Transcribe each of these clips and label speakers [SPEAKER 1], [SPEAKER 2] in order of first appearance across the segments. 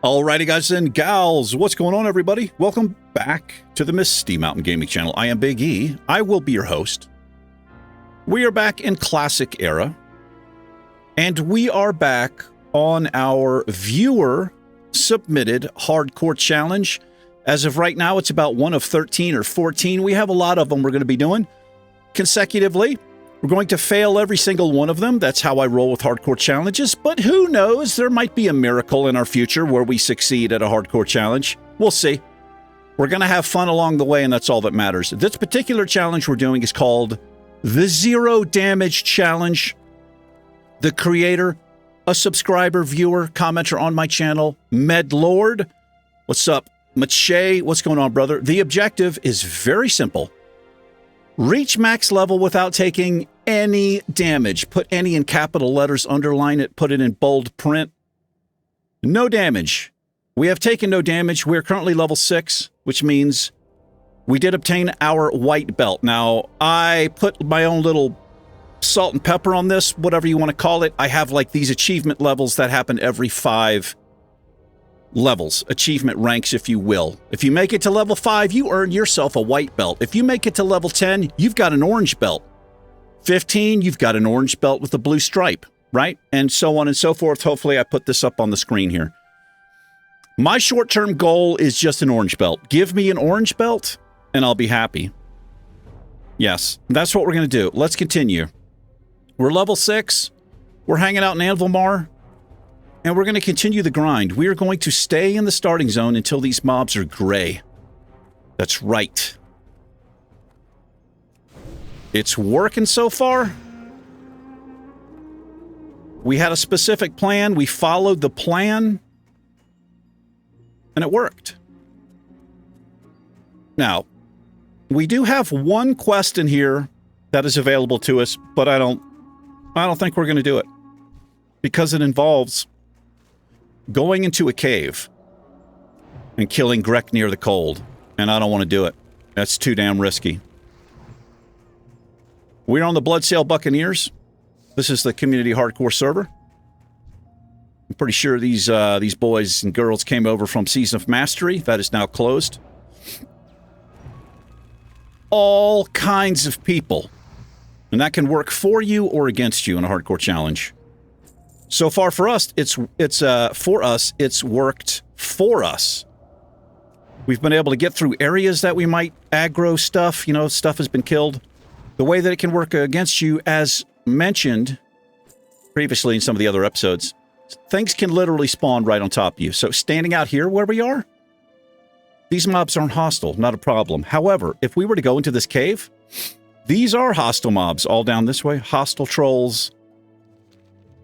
[SPEAKER 1] Alrighty, guys and gals, what's going on, everybody? Welcome back to the Misty Mountain Gaming Channel. I am Big E. I will be your host. We are back in Classic Era, and we are back on our viewer-submitted Hardcore Challenge. As of right now, it's about 1 of 13 or 14. We have a lot of them we're going to be doing consecutively. We're going to fail every single one of them. That's how I roll with hardcore challenges. But who knows? There might be a miracle in our future where we succeed at a hardcore challenge. We'll see. We're going to have fun along the way, and that's all that matters. This particular challenge we're doing is called the Zero Damage Challenge. The creator, a subscriber, viewer, commenter on my channel, Medlord. What's up? Mache, what's going on, brother? The objective is very simple. Reach max level without taking any damage. Put any in capital letters, underline it, put it in bold print. No damage. We have taken no damage. We're currently level 6, which means we did obtain our white belt. Now, I put my own little salt and pepper on this, whatever you want to call it. I have like these achievement levels that happen every 5 levels, achievement ranks, if you will. If you make it to level 5, you earn yourself a white belt. If you make it to level 10, you've got an orange belt. 15, you've got an orange belt with a blue stripe, right? And so on and so forth. Hopefully I put this up on the screen here. My short-term goal is just an orange belt. Give me an orange belt and I'll be happy. Yes, that's what we're going to do. Let's continue. We're level 6. We're hanging out in Anvilmar. And we're going to continue the grind. We are going to stay in the starting zone until these mobs are gray. That's right. It's working so far. We had a specific plan. We followed the plan. And it worked. Now, we do have one quest in here that is available to us, but I don't think we're going to do it. Because it involves going into a cave and killing Greknir the Cold, and I don't want to do it. That's too damn risky. We're on the Bloodsail Buccaneers. This is the community hardcore server. I'm pretty sure these boys and girls came over from Season of Mastery. That is now closed. All kinds of people. And that can work for you or against you in a hardcore challenge. So far for us, it's worked for us. We've been able to get through areas that we might aggro stuff, you know, stuff has been killed. The way that it can work against you, as mentioned previously in some of the other episodes, things can literally spawn right on top of you. So standing out here where we are, these mobs aren't hostile, not a problem. However, if we were to go into this cave, these are hostile mobs all down this way, hostile trolls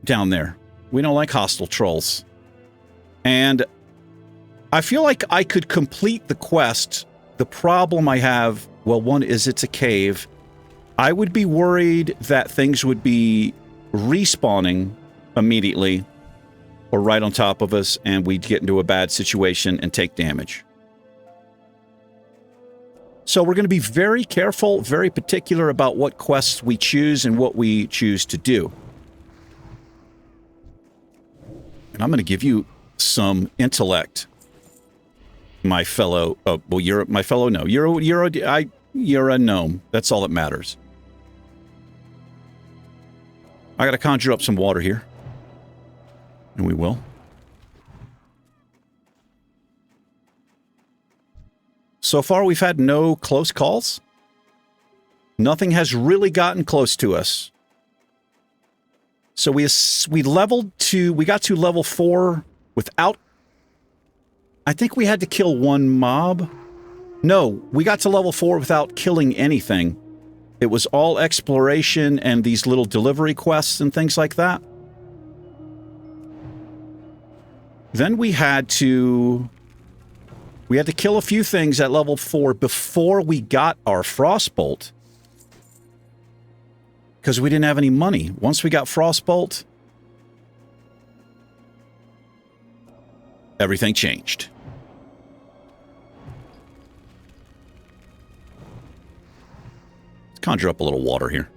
[SPEAKER 1] down there. We don't like hostile trolls. And I feel like I could complete the quest. The problem I have, well, one is it's a cave. I would be worried that things would be respawning immediately or right on top of us and we'd get into a bad situation and take damage. So we're going to be very careful, very particular about what quests we choose and what we choose to do. And I'm going to give you some intellect, my fellow. Oh, well, you're my fellow. No, you're a gnome. That's all that matters. I got to conjure up some water here, and we will. So far, we've had no close calls. Nothing has really gotten close to us. So we got to level 4 without, I think we had to kill one mob. No, we got to level 4 without killing anything. It was all exploration and these little delivery quests and things like that. Then we had to kill a few things at level 4 before we got our Frostbolt. Because we didn't have any money. Once we got Frostbolt, everything changed. Let's conjure up a little water here.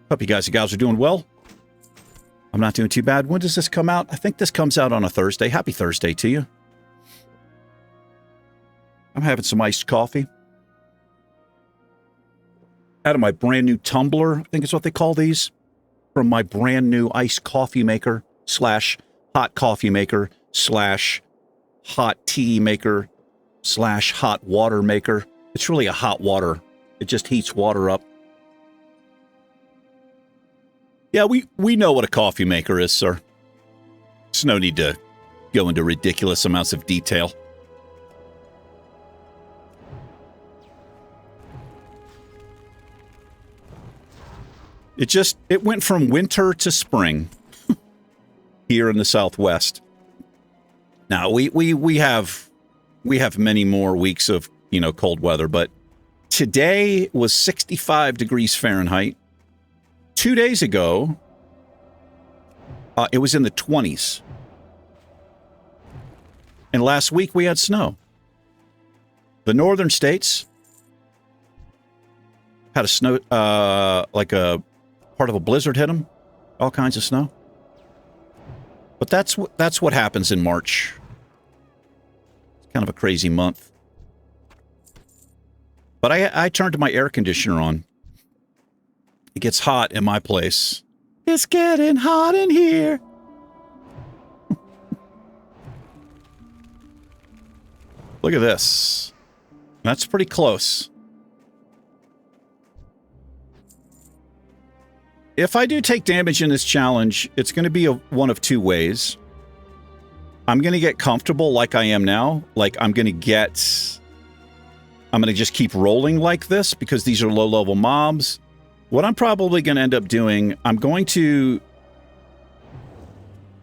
[SPEAKER 1] Hope you guys and gals are doing well. I'm not doing too bad. When does this come out? I think this comes out on a Thursday. Happy Thursday to you. I'm having some iced coffee. Out of my brand new tumbler, I think is what they call these. From my brand new iced coffee maker / hot coffee maker / hot tea maker / hot water maker. It's really a hot water. It just heats water up. Yeah, we know what a coffee maker is, sir. There's no need to go into ridiculous amounts of detail. It went from winter to spring here in the Southwest. Now, we have many more weeks of, cold weather, but today was 65 degrees Fahrenheit. 2 days ago, it was in the 20s. And last week we had snow. The northern states had a snow, like a part of a blizzard hit them. All kinds of snow. But that's what happens in March. It's kind of a crazy month. But I turned my air conditioner on. It gets hot in my place. It's getting hot in here. Look at this. That's pretty close. If I do take damage in this challenge, it's going to be one of two ways. I'm going to get comfortable like I am now. Like I'm going to just keep rolling like this because these are low-level mobs. What I'm probably going to end up doing, I'm going to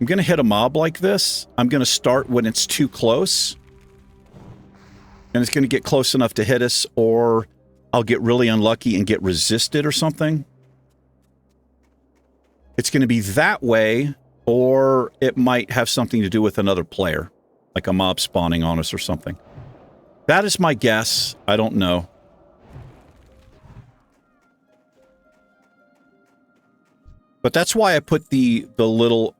[SPEAKER 1] hit a mob like this. I'm going to start when it's too close. And it's going to get close enough to hit us, or I'll get really unlucky and get resisted or something. It's going to be that way, or it might have something to do with another player, like a mob spawning on us or something. That is my guess. I don't know. But that's why I put the little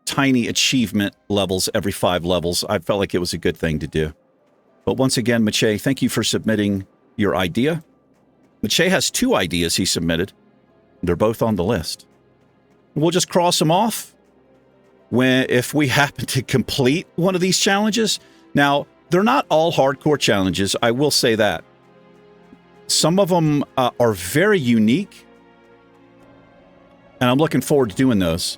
[SPEAKER 1] tiny achievement levels every 5 levels. I felt like it was a good thing to do. But once again, Mache, thank you for submitting your idea. Mache has 2 ideas he submitted. They're both on the list. We'll just cross them off if we happen to complete one of these challenges. Now, they're not all hardcore challenges. I will say that. Some of them are very unique. And I'm looking forward to doing those.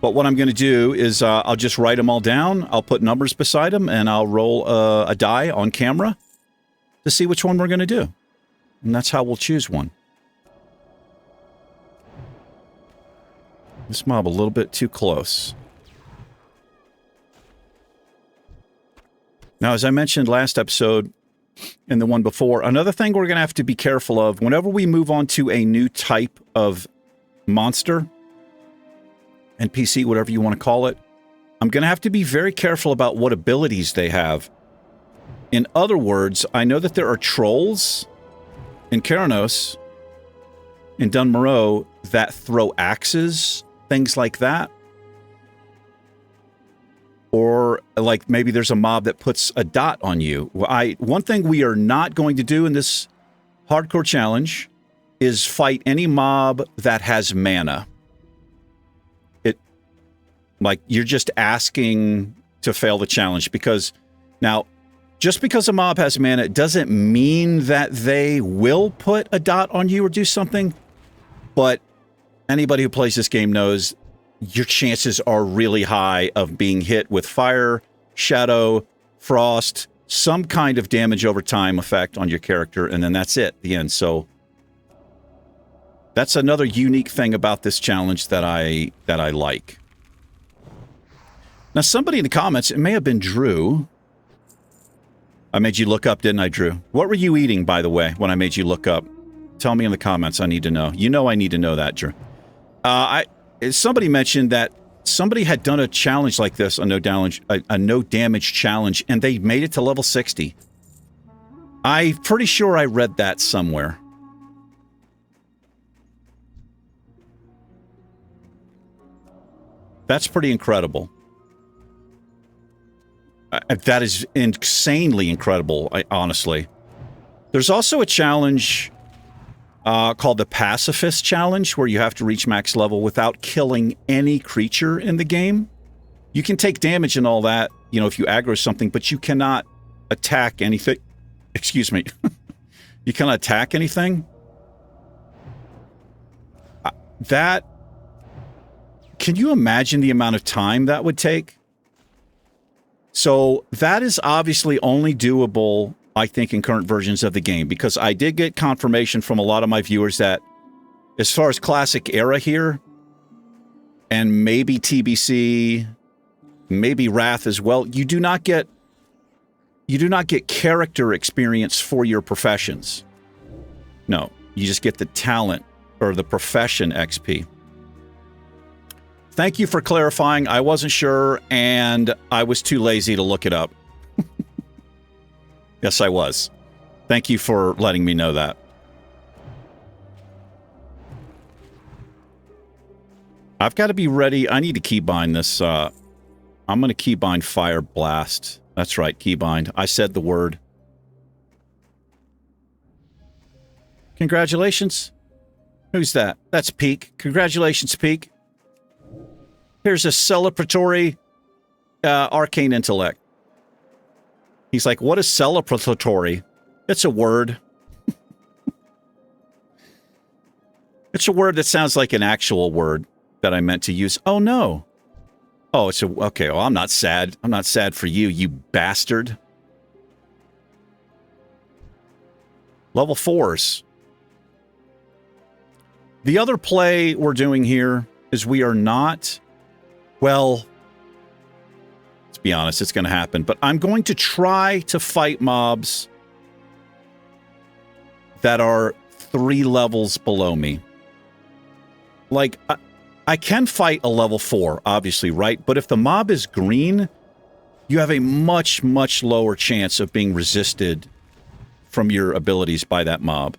[SPEAKER 1] But what I'm going to do is I'll just write them all down. I'll put numbers beside them, and I'll roll a die on camera to see which one we're going to do. And that's how we'll choose one. This mob a little bit too close. Now, as I mentioned last episode, and the one before, another thing we're going to have to be careful of whenever we move on to a new type of monster, NPC, whatever you want to call it, I'm going to have to be very careful about what abilities they have. In other words, I know that there are trolls in Keranos, in Dunmoreau, that throw axes, things like that. Or like maybe there's a mob that puts a dot on you. One thing we are not going to do in this hardcore challenge is fight any mob that has mana. You're just asking to fail the challenge because now, just because a mob has mana, it doesn't mean that they will put a dot on you or do something. But anybody who plays this game knows your chances are really high of being hit with fire, shadow, frost, some kind of damage over time effect on your character, and then that's it, the end. So that's another unique thing about this challenge that I like. Now, somebody in the comments, it may have been Drew. I made you look up, didn't I, Drew? What were you eating, by the way, when I made you look up? Tell me in the comments. I need to know. You know I need to know that, Drew. Somebody mentioned that somebody had done a challenge like this, a no damage challenge, and they made it to level 60. I'm pretty sure I read that somewhere. That's pretty incredible. That is insanely incredible, honestly. There's also a challenge called the Pacifist Challenge, where you have to reach max level without killing any creature in the game. You can take damage and all that, you know, if you aggro something, but you cannot attack anything. Excuse me. You cannot attack anything. That... Can you imagine the amount of time that would take? So that is obviously only doable, I think, in current versions of the game, because I did get confirmation from a lot of my viewers that as far as classic era here, and maybe TBC, maybe Wrath as well, you do not get character experience for your professions. No, you just get the talent or the profession XP. Thank you for clarifying. I wasn't sure, and I was too lazy to look it up. Yes, I was. Thank you for letting me know that. I've got to be ready. I need to keybind this. I'm going to keybind Fire Blast. That's right, keybind. I said the word. Congratulations. Who's that? That's Peak. Congratulations, Peak. Here's a celebratory arcane intellect. He's like, what is celebratory? It's a word. It's a word that sounds like an actual word that I meant to use. Oh, no. Oh, it's a... Okay, well, I'm not sad. I'm not sad for you, you bastard. Level 4s. The other play we're doing here is we are not... Well, let's be honest, it's going to happen. But I'm going to try to fight mobs that are 3 levels below me. Like, I can fight a level 4, obviously, right? But if the mob is green, you have a much, much lower chance of being resisted from your abilities by that mob.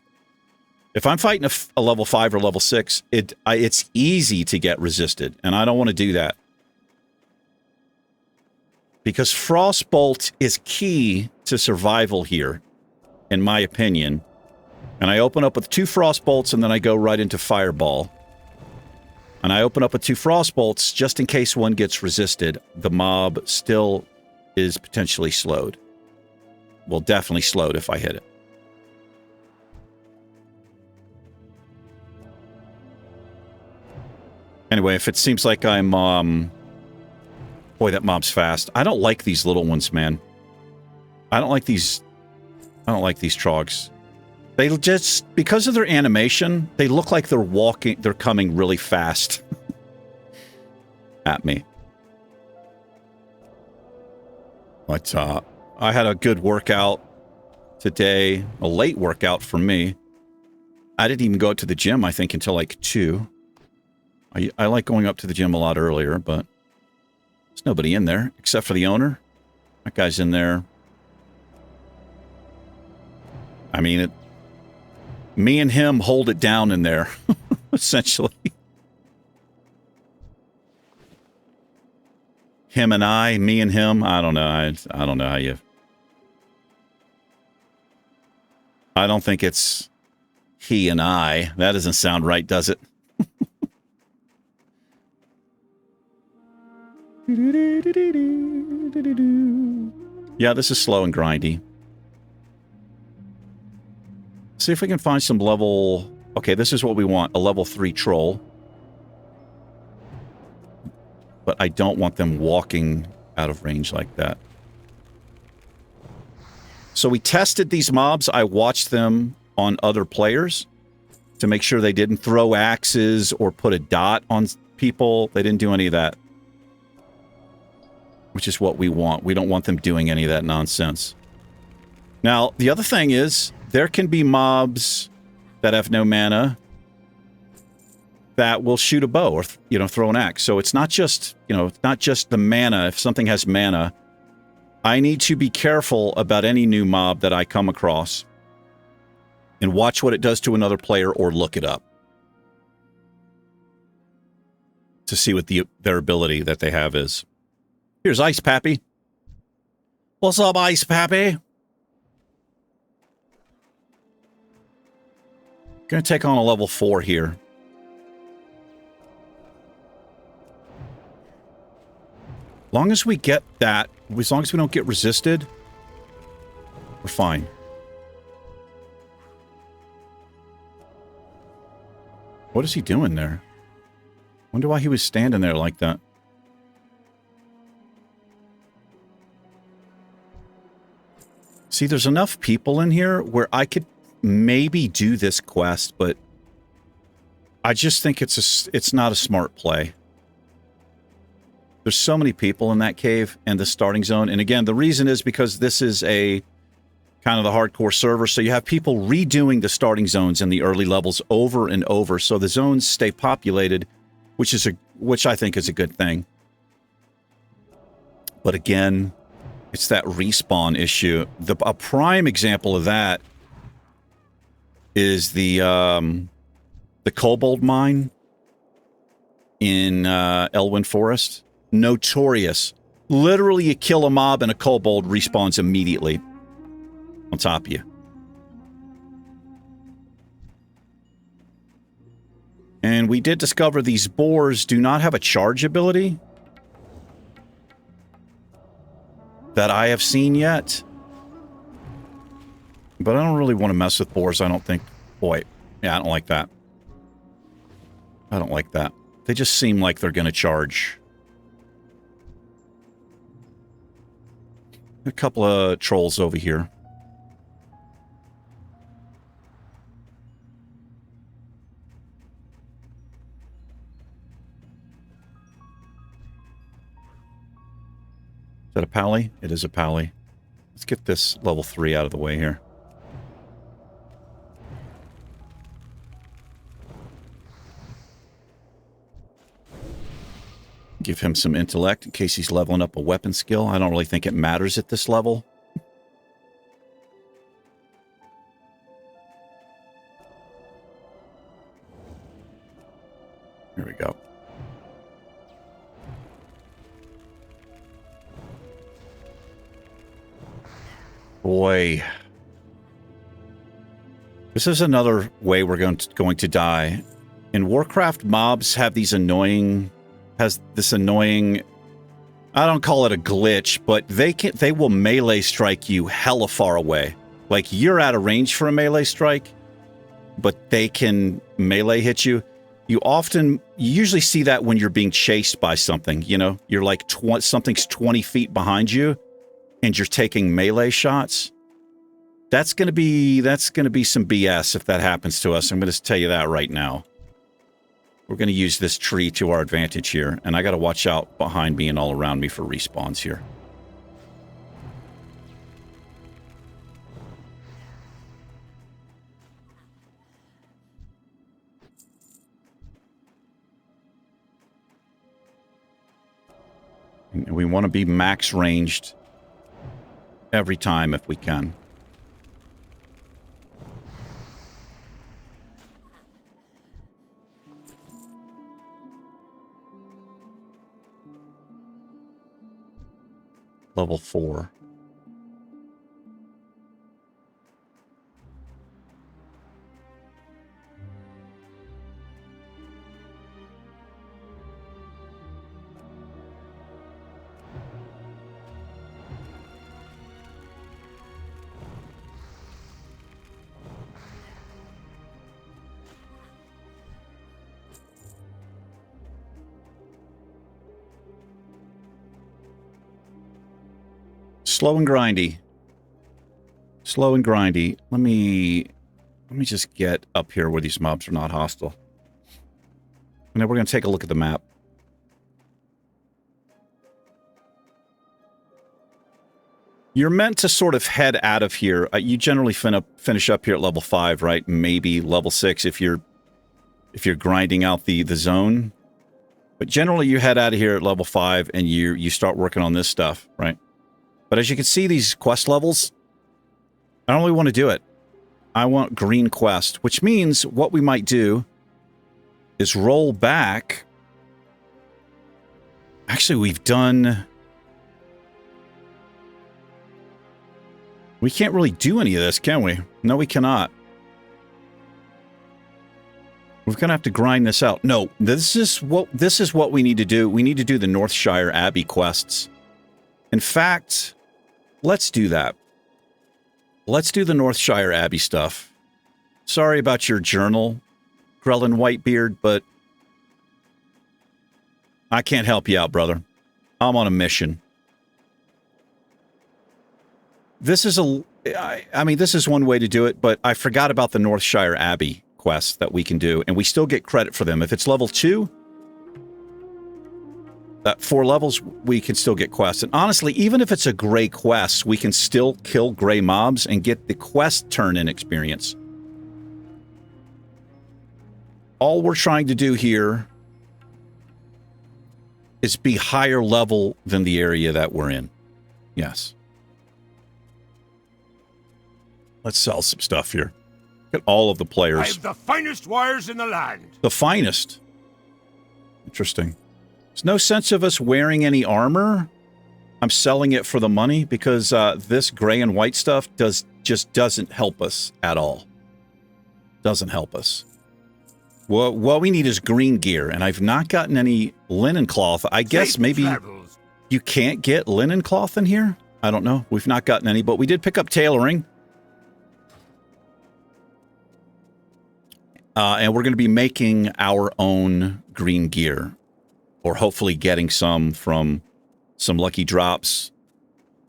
[SPEAKER 1] If I'm fighting a level 5 or level 6, it's easy to get resisted, and I don't want to do that. Because Frostbolt is key to survival here, in my opinion. And I open up with 2 Frostbolts, and then I go right into Fireball. And I open up with 2 Frostbolts just in case one gets resisted. The mob still is potentially slowed. Well, definitely slowed if I hit it. Anyway, if it seems like I'm... Boy, that mob's fast. I don't like these little ones, man. I don't like these trogs. They just, because of their animation, they look like they're coming really fast at me. But I had a good workout today, a late workout for me. I didn't even go up to the gym, I think, until like 2. I like going up to the gym a lot earlier, but there's nobody in there except for the owner. That guy's in there. I mean, me and him hold it down in there, essentially. Him and I, me and him. I don't know. I don't know how you... I don't think it's he and I. That doesn't sound right, does it? Yeah, this is slow and grindy. See if we can find some level... Okay, this is what we want. A level 3 troll. But I don't want them walking out of range like that. So we tested these mobs. I watched them on other players to make sure they didn't throw axes or put a dot on people. They didn't do any of that. Which is what we want. We don't want them doing any of that nonsense. Now, the other thing is, there can be mobs that have no mana that will shoot a bow or, throw an axe. So it's not just, not just the mana. If something has mana, I need to be careful about any new mob that I come across and watch what it does to another player or look it up to see what their ability that they have is. Here's Ice Pappy. What's up, Ice Pappy? Gonna take on a level 4 here. Long as we get that, as long as we don't get resisted, we're fine. What is he doing there? Wonder why he was standing there like that. See, there's enough people in here where I could maybe do this quest, but I just think it's not a smart play. There's so many people in that cave and the starting zone. And again, the reason is because this is a kind of the hardcore server. So you have people redoing the starting zones in the early levels over and over. So the zones stay populated, which I think is a good thing. But again, it's that respawn issue. A prime example of that is the Kobold mine in Elwyn Forest. Notorious. Literally, you kill a mob and a kobold respawns immediately on top of you. And we did discover these boars do not have a charge ability that I have seen yet. But I don't really want to mess with boars, I don't think. Boy, yeah, I don't like that. I don't like that. They just seem like they're going to charge. A couple of trolls over here. Is that a pally? It is a pally. Let's get this level 3 out of the way here. Give him some intellect in case he's leveling up a weapon skill. I don't really think it matters at this level. Here we go. Boy. This is another way we're going to die. In Warcraft, mobs have these annoying... I don't call it a glitch, but they will melee strike you hella far away. Like, you're out of range for a melee strike, but they can melee hit you. You usually see that when you're being chased by something, You're like, something's 20 feet behind you, and you're taking melee shots. That's gonna be some BS if that happens to us. I'm gonna tell you that right now. We're going to use this tree to our advantage here, and I got to watch out behind me and all around me for respawns here. And we want to be max ranged every time if we can. Level 4. Slow and grindy. Slow and grindy. Let me just get up here where these mobs are not hostile. And then we're going to take a look at the map. You're meant to sort of head out of here. You generally finish up here at level 5, right? Maybe level 6 if you're grinding out the zone. But generally you head out of here at level 5 and you start working on this stuff, right? But as you can see, these quest levels, I don't really want to do it. I want green quest, which means what we might do is roll back. Actually, we've done... We can't really do any of this, can we? No, we cannot. We're going to have to grind this out. No, this is what we need to do. We need to do the Northshire Abbey quests. In fact, let's do that. Let's do the Northshire Abbey stuff. Sorry about your journal, Grellin Whitebeard, but I can't help you out, brother. I'm on a mission. This is I mean, this is one way to do it, but I forgot about the Northshire Abbey quests that we can do, and we still get credit for them. If it's level 2, at 4 levels, we can still get quests. And honestly, even if it's a gray quest, we can still kill gray mobs and get the quest turn-in experience. All we're trying to do here is be higher level than the area that we're in. Yes. Let's sell some stuff here. Get all of the players.
[SPEAKER 2] I have the finest wires in the land.
[SPEAKER 1] The finest. Interesting. There's no sense of us wearing any armor. I'm selling it for the money because this gray and white stuff just doesn't help us at all. Doesn't help us. What we need is green gear, and I've not gotten any linen cloth. I guess maybe you can't get linen cloth in here? I don't know. We've not gotten any, but we did pick up tailoring. And we're going to be making our own green gear, or hopefully getting some from some lucky drops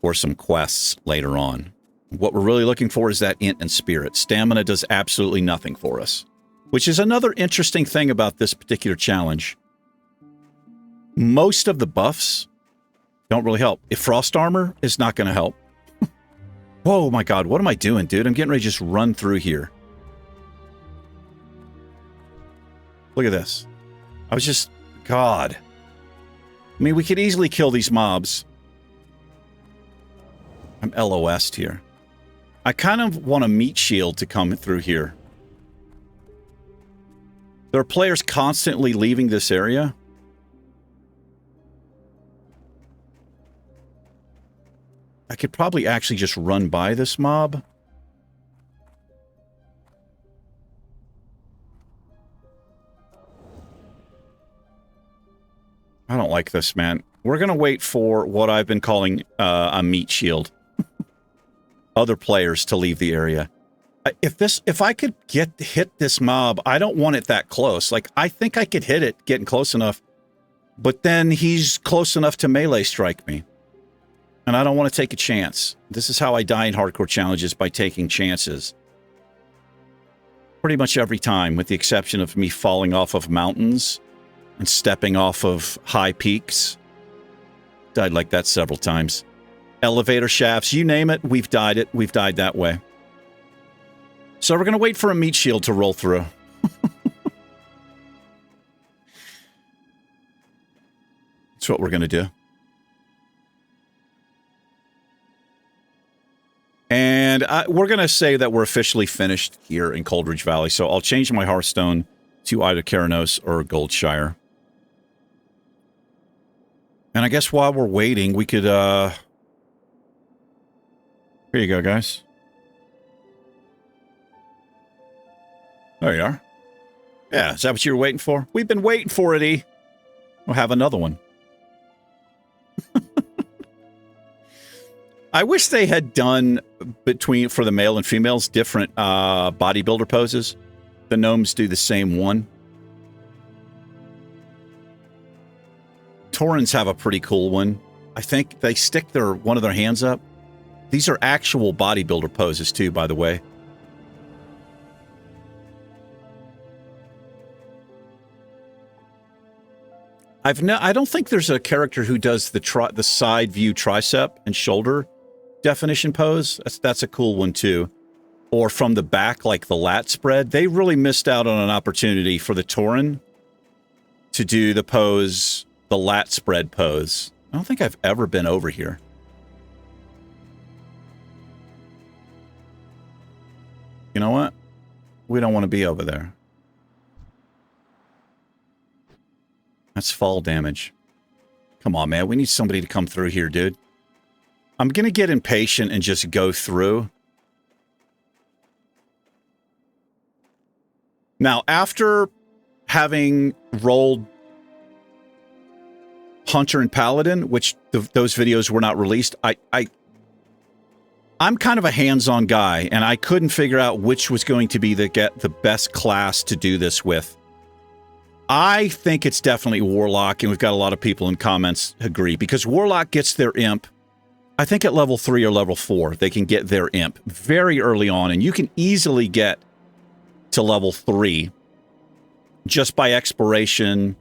[SPEAKER 1] or some quests later on. What we're really looking for is that int and spirit. Stamina does absolutely nothing for us, which is another interesting thing about this particular challenge. Most of the buffs don't really help. If frost armor is not going to help. Whoa, my God, what am I doing, dude? I'm getting ready to just run through here. Look at this. I was just... God. I mean, we could easily kill these mobs. I'm LOS'd here. I kind of want a meat shield to come through here. There are players constantly leaving this area. I could probably actually just run by this mob. I don't like this, man. We're going to wait for what I've been calling a meat shield. Other players to leave the area. If I could hit this mob, I don't want it that close. Like, I think I could hit it getting close enough, but then he's close enough to melee strike me. And I don't want to take a chance. This is how I die in hardcore challenges, by taking chances. Pretty much every time, with the exception of me falling off of mountains and stepping off of high peaks. Died like that several times. Elevator shafts, you name it, we've died it. We've died that way. So we're going to wait for a meat shield to roll through. That's what we're going to do. And we're going to say that we're officially finished here in Coldridge Valley. So I'll change my Hearthstone to either Keranos or Goldshire. And I guess while we're waiting, we could... Here you go, guys. There you are. Yeah, is that what you were waiting for? We've been waiting for it, E. We'll have another one. I wish they had done, for the male and females, different bodybuilder poses. The gnomes do the same one. Taurens have a pretty cool one. I think they stick one of their hands up. These are actual bodybuilder poses too, by the way. I don't think there's a character who does the side view tricep and shoulder definition pose. That's a cool one too. Or from the back, like the lat spread. They really missed out on an opportunity for the Tauren to do the pose, the lat spread pose. I don't think I've ever been over here. You know what? We don't want to be over there. That's fall damage. Come on, man. We need somebody to come through here, dude. I'm going to get impatient and just go through. Now, after having rolled Hunter and Paladin, which those videos were not released, I'm kind of a hands-on guy, and I couldn't figure out which was going to be the best class to do this with. I think it's definitely Warlock, and we've got a lot of people in comments agree, because Warlock gets their imp, I think at level 3 or level 4, they can get their imp very early on, and you can easily get to level 3 just by exploration.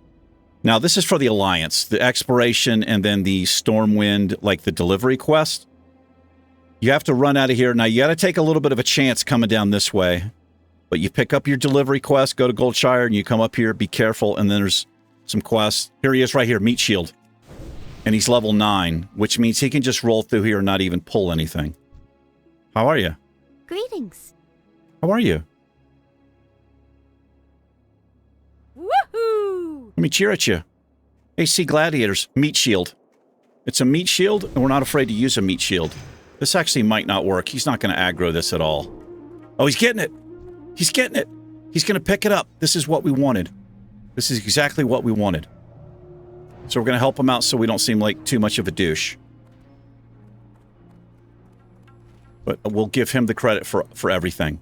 [SPEAKER 1] Now, this is for the Alliance, the exploration and then the Stormwind, like the delivery quest. You have to run out of here. Now, you got to take a little bit of a chance coming down this way. But you pick up your delivery quest, go to Goldshire, and you come up here, be careful, and then there's some quests. Here he is right here, Meat Shield. And he's level 9, which means he can just roll through here and not even pull anything. How are you?
[SPEAKER 3] Greetings.
[SPEAKER 1] How are you?
[SPEAKER 3] Woohoo!
[SPEAKER 1] Let me cheer at you. AC Gladiators, Meat Shield. It's a Meat Shield, and we're not afraid to use a Meat Shield. This actually might not work. He's not going to aggro this at all. Oh, he's getting it. He's getting it. He's going to pick it up. This is what we wanted. This is exactly what we wanted. So we're going to help him out so we don't seem like too much of a douche. But we'll give him the credit for everything.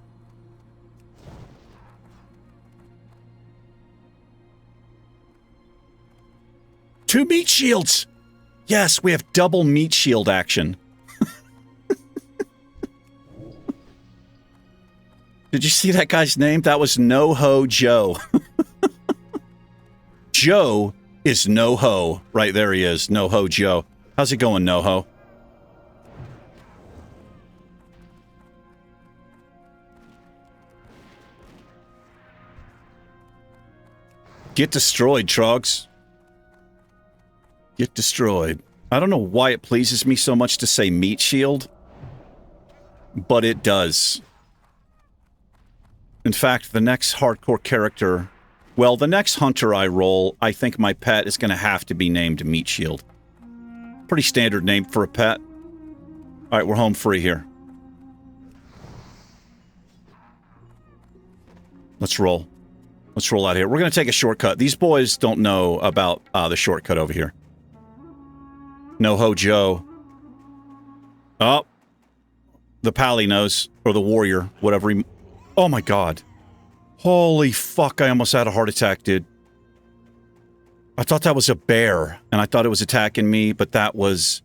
[SPEAKER 1] Two meat shields! Yes, we have double meat shield action. Did you see that guy's name? That was No-Ho Joe. Joe is No-Ho. Right there he is. No-Ho Joe. How's it going, No-Ho? Get destroyed, Trogs. Get destroyed. I don't know why it pleases me so much to say meat shield, but it does. In fact, the next hardcore character... Well, the next hunter I roll, I think my pet is going to have to be named Meat Shield. Pretty standard name for a pet. Alright, we're home free here. Let's roll. Let's roll out here. We're going to take a shortcut. These boys don't know about the shortcut over here. No-Ho Joe. Oh. The Pally knows. Or the warrior. Whatever he... Oh my god. Holy fuck, I almost had a heart attack, dude. I thought that was a bear, and I thought it was attacking me, but that was...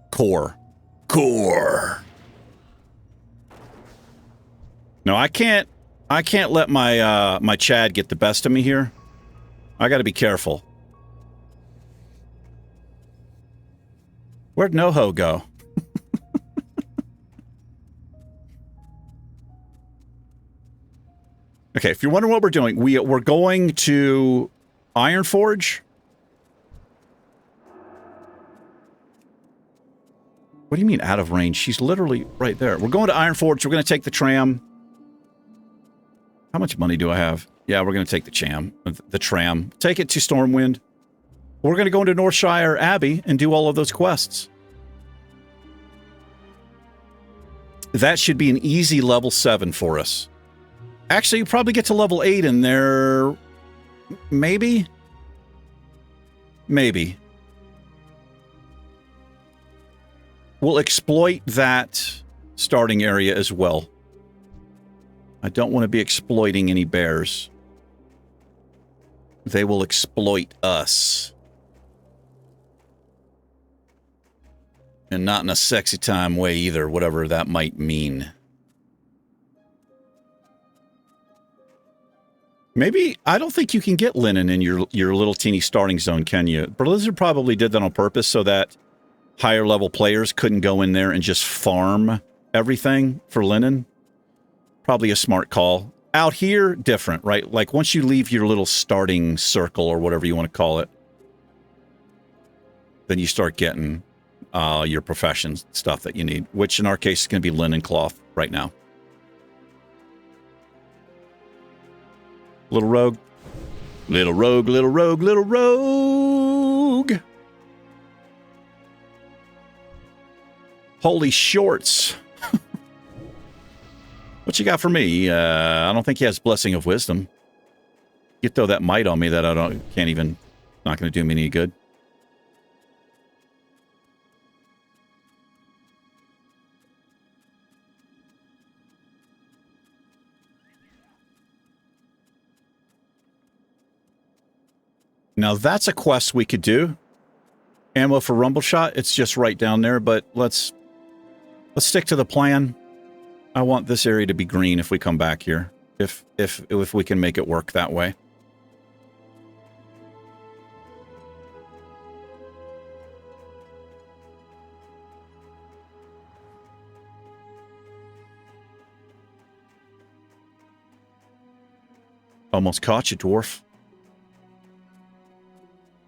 [SPEAKER 1] Core. Core. No, I can't let my, my Chad get the best of me here. I gotta be careful. Where'd No-Ho go? Okay, if you're wondering what we're doing, we're going to Ironforge. What do you mean out of range? She's literally right there. We're going to Ironforge. We're going to take the tram. How much money do I have? Yeah, we're going to take the tram. Take it to Stormwind. We're going to go into Northshire Abbey and do all of those quests. That should be an easy level 7 for us. Actually, you probably get to level 8 in there. Maybe? Maybe. We'll exploit that starting area as well. I don't want to be exploiting any bears. They will exploit us. And not in a sexy time way either, whatever that might mean. Maybe, I don't think you can get linen in your little teeny starting zone, can you? Blizzard probably did that on purpose so that higher level players couldn't go in there and just farm everything for linen. Probably a smart call. Out here, different, right? Like once you leave your little starting circle or whatever you want to call it, then you start getting your profession stuff that you need, which in our case is going to be linen cloth right now. Little rogue. Little rogue, little rogue, little rogue. Holy shorts. What you got for me? I don't think he has Blessing of Wisdom. You throw that might on me that can't even, not going to do me any good. Now that's a quest we could do. Ammo for Rumble Shot. It's just right down there, but let's stick to the plan. I want this area to be green if we come back here. If we can make it work that way. Almost caught you, dwarf.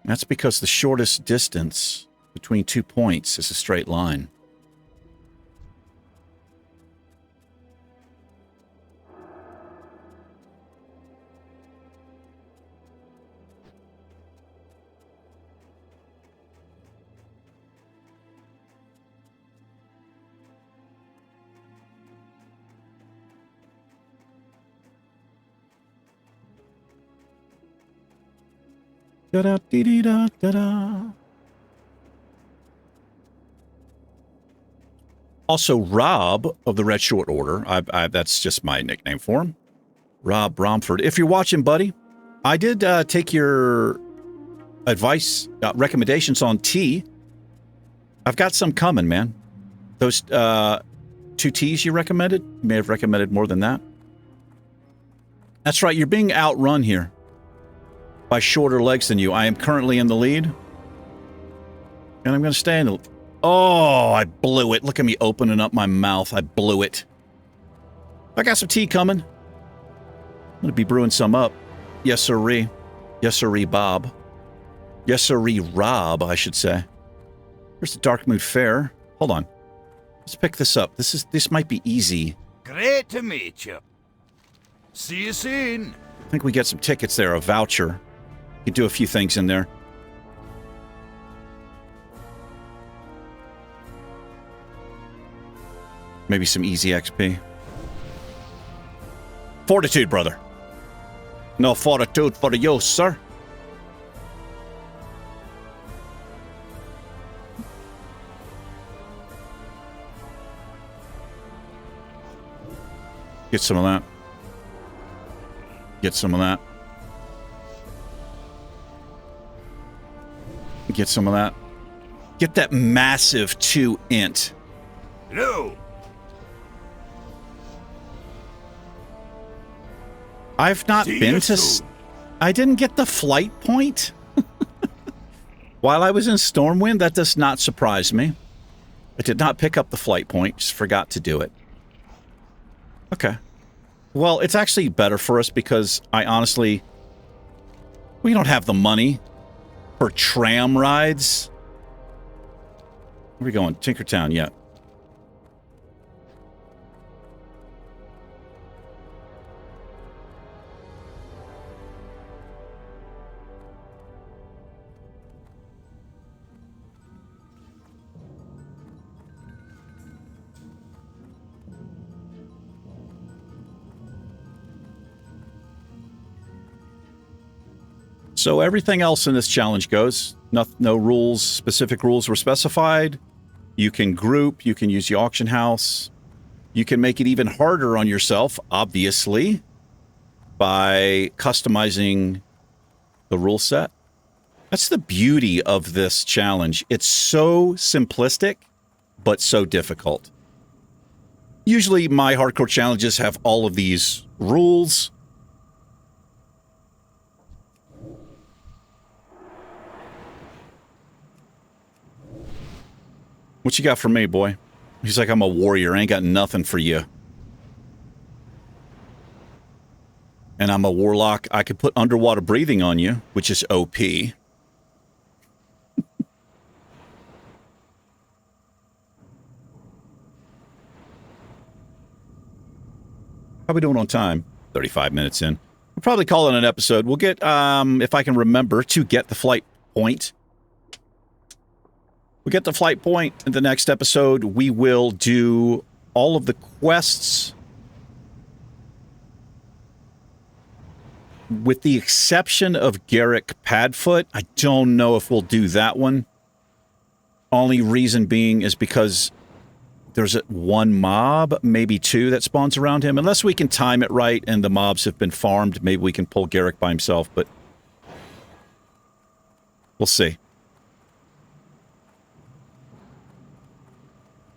[SPEAKER 1] That's because the shortest distance between 2 points is a straight line. Da-da-dee-dee-da-da-da. Also, Rob of the Red Short Order, that's just my nickname for him. Rob Bromford. If you're watching, buddy, I did take your advice, recommendations on tea. I've got some coming, man. Those 2 teas you recommended, you may have recommended more than that. That's right, you're being outrun here by shorter legs than you. I am currently in the lead. And I'm going to stay in the... Oh, I blew it. Look at me opening up my mouth. I blew it. I got some tea coming. I'm going to be brewing some up. Yes, sirree. Yes, sirree, Bob. Yes, sirree, Rob, I should say. Here's the Dark Mood Fair. Hold on. Let's pick this up. This might be easy.
[SPEAKER 2] Great to meet you. See you soon.
[SPEAKER 1] I think we get some tickets there, a voucher. You can do a few things in there. Maybe some easy XP. Fortitude, brother. No fortitude for you, sir. Get some of that. Get some of that. Get some of that. Get that massive 2 int.
[SPEAKER 2] Hello.
[SPEAKER 1] I've not been to... I didn't get the flight point. While I was in Stormwind, that does not surprise me. I did not pick up the flight point, just forgot to do it. Okay. Well, it's actually better for us because I honestly... We don't have the money for tram rides. Where are we going? Tinkertown, yeah. So everything else in this challenge goes. No rules, specific rules were specified. You can group, you can use the auction house. You can make it even harder on yourself, obviously, by customizing the rule set. That's the beauty of this challenge. It's so simplistic, but so difficult. Usually my hardcore challenges have all of these rules. What you got for me, boy? He's like, I'm a warrior. I ain't got nothing for you. And I'm a warlock. I could put underwater breathing on you, which is OP. How we doing on time? 35 minutes in. We'll probably call it an episode. We'll get, if I can remember, to get the flight point. We'll get the flight point in the next episode. We will do all of the quests. With the exception of Garrick Padfoot, I don't know if we'll do that one. Only reason being is because there's one mob, maybe two, that spawns around him. Unless we can time it right and the mobs have been farmed, maybe we can pull Garrick by himself, but we'll see.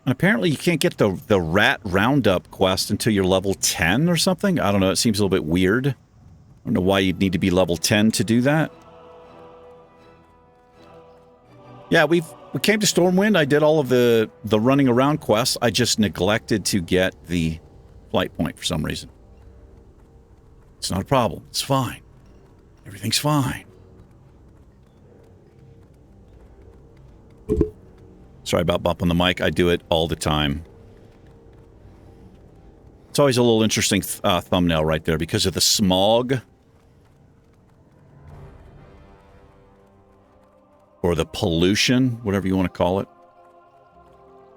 [SPEAKER 1] And apparently you can't get the rat roundup quest until you're level 10 or something. I don't know. It seems a little bit weird. I don't know why you'd need to be level 10 to do that. Yeah, we came to Stormwind. I did all of the running around quests. I just neglected to get the flight point for some reason. It's not a problem. It's fine. Everything's fine. Sorry about bumping the mic. I do it all the time. It's always a little interesting thumbnail right there because of the smog. Or the pollution, whatever you want to call it.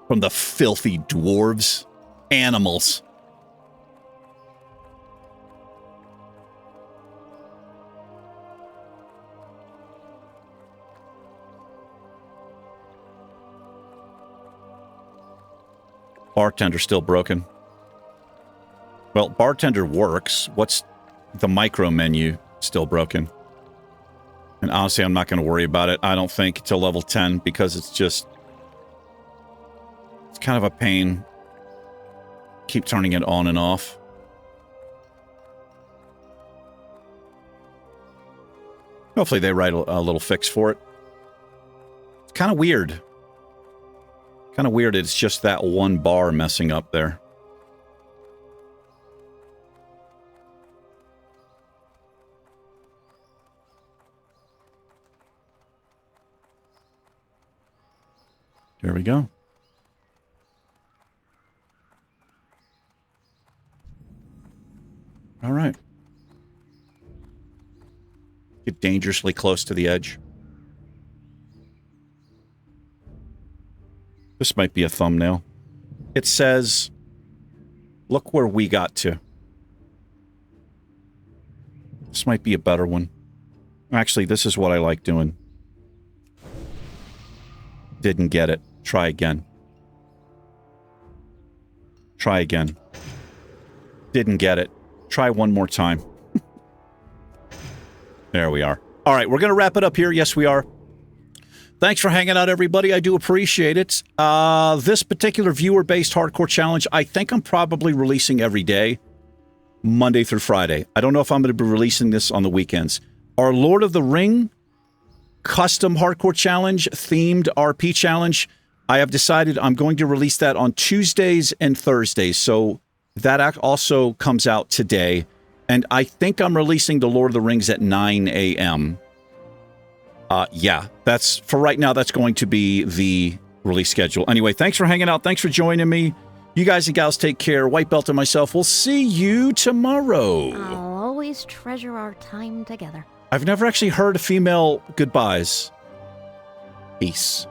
[SPEAKER 1] From the filthy dwarves. Animals. Bartender still broken. Well, bartender works. What's the micro menu still broken? And honestly, I'm not going to worry about it, I don't think, till level 10, because it's just... It's kind of a pain. Keep turning it on and off. Hopefully they write a little fix for it. It's kind of weird. Kind of weird it's just that one bar messing up there. There we go. All right. Get dangerously close to the edge. This might be a thumbnail. It says, look where we got to. This might be a better one. Actually, this is what I like doing. Didn't get it. Try again. Try again. Didn't get it. Try one more time. There we are. All right, we're going to wrap it up here. Yes, we are. Thanks for hanging out, everybody. I do appreciate it. This particular viewer-based hardcore challenge, I think I'm probably releasing every day, Monday through Friday. I don't know if I'm going to be releasing this on the weekends. Our Lord of the Ring custom hardcore challenge, themed RP challenge, I have decided I'm going to release that on Tuesdays and Thursdays. So that also comes out today. And I think I'm releasing the Lord of the Rings at 9 a.m. Yeah, that's, for right now, that's going to be the release schedule. Anyway, thanks for hanging out. Thanks for joining me. You guys and gals take care. White Belt and myself, we'll see you tomorrow.
[SPEAKER 3] I'll always treasure our time together.
[SPEAKER 1] I've never actually heard a female goodbyes. Peace.